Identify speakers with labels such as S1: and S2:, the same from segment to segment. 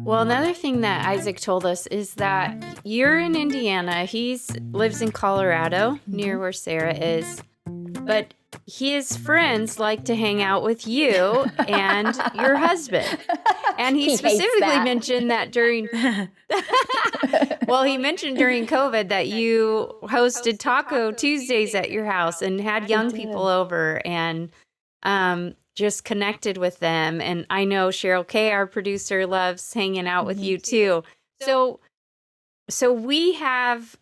S1: Well, another thing that Isaac told us is that you're in Indiana. He lives in Colorado, near where Sarah is. But his friends like to hang out with you and your husband. And he specifically mentioned that during he mentioned during COVID that you hosted Taco Tuesdays at your house and had young people over and just connected with them. And I know Cheryl Kay, our producer, loves hanging out with you too. So we have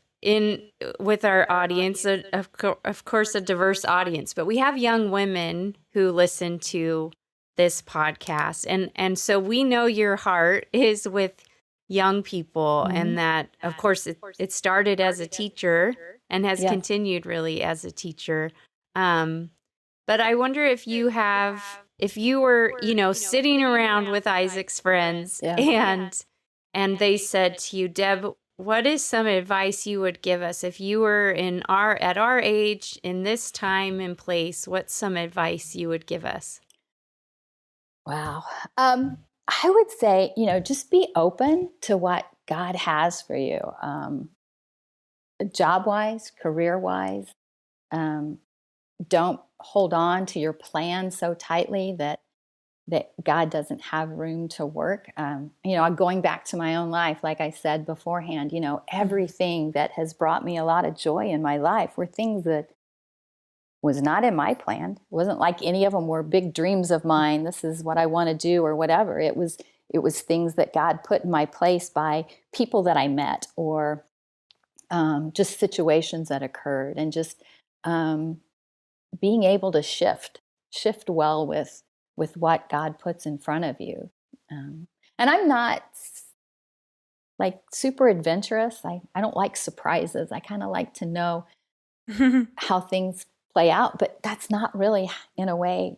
S1: with our audience, of course, a diverse audience, but we have young women who listen to this podcast. And so we know your heart is with young people, and that, of course, it started as a teacher and has continued really as a teacher. But I wonder if you were, sitting around with Isaac's friends and they said to you, Deb, what is some advice you would give us if you were at our age, in this time and place? What's some advice you would give us?
S2: Wow. I would say, just be open to what God has for you, job-wise, career-wise. Don't hold on to your plan so tightly that God doesn't have room to work. Going back to my own life, like I said beforehand, everything that has brought me a lot of joy in my life were things that was not in my plan. It wasn't like any of them were big dreams of mine. This is what I want to do or whatever. It was things that God put in my place by people that I met or just situations that occurred, and just being able to shift well with what God puts in front of you. And I'm not like super adventurous. I don't like surprises. I kind of like to know how things play out, but that's not really, in a way,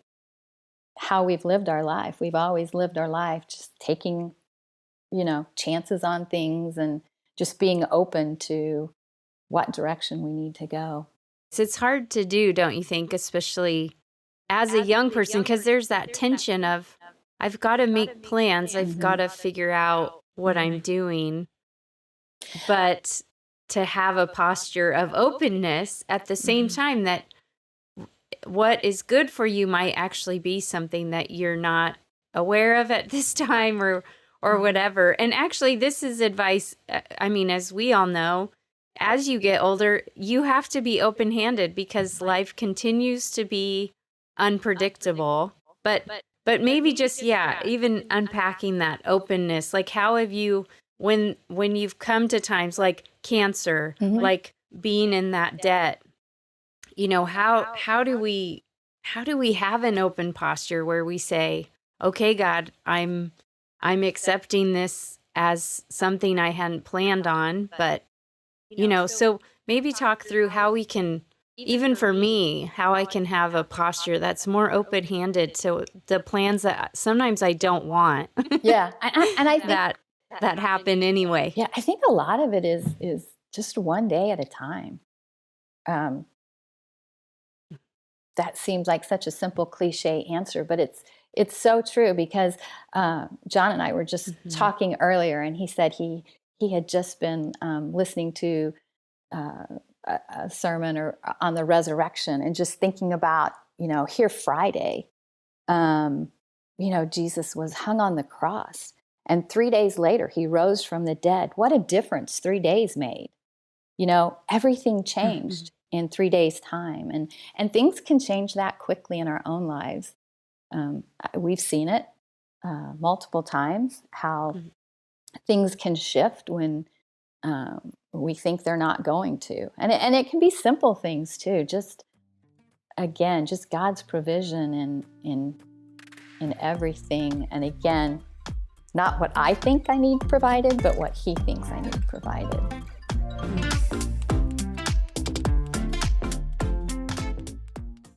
S2: how we've lived our life. We've always lived our life just taking, chances on things and just being open to what direction we need to go.
S1: It's hard to do, don't you think, especially as a young person, because there's that tension of, I've got to make plans, I've got to figure out what I'm doing, but to have a posture of openness at the same time that what is good for you might actually be something that you're not aware of at this time or whatever. And actually, this is advice, as we all know, as you get older, you have to be open-handed because life continues to be unpredictable. But maybe just, even unpacking that openness, like how have you, when you've come to times like cancer, like being in that debt, how do we have an open posture where we say, okay, God, I'm accepting this as something I hadn't planned on, but so maybe talk through how we can, even for me, how I can have a posture that's more open-handed to the plans that sometimes I don't want.
S2: Yeah, and I think
S1: that happen anyway.
S2: Yeah, I think a lot of it is just one day at a time. That seems like such a simple cliche answer, but it's so true, because John and I were just talking earlier, and he said he had just been listening to a sermon or on the resurrection, and just thinking about, here Friday, Jesus was hung on the cross, and 3 days later he rose from the dead. What a difference 3 days made. Everything changed in 3 days' time, and things can change that quickly in our own lives. We've seen it multiple times, how things can shift when we think they're not going to, and it can be simple things too. Just God's provision in everything, and again, not what I think I need provided, but what He thinks I need provided.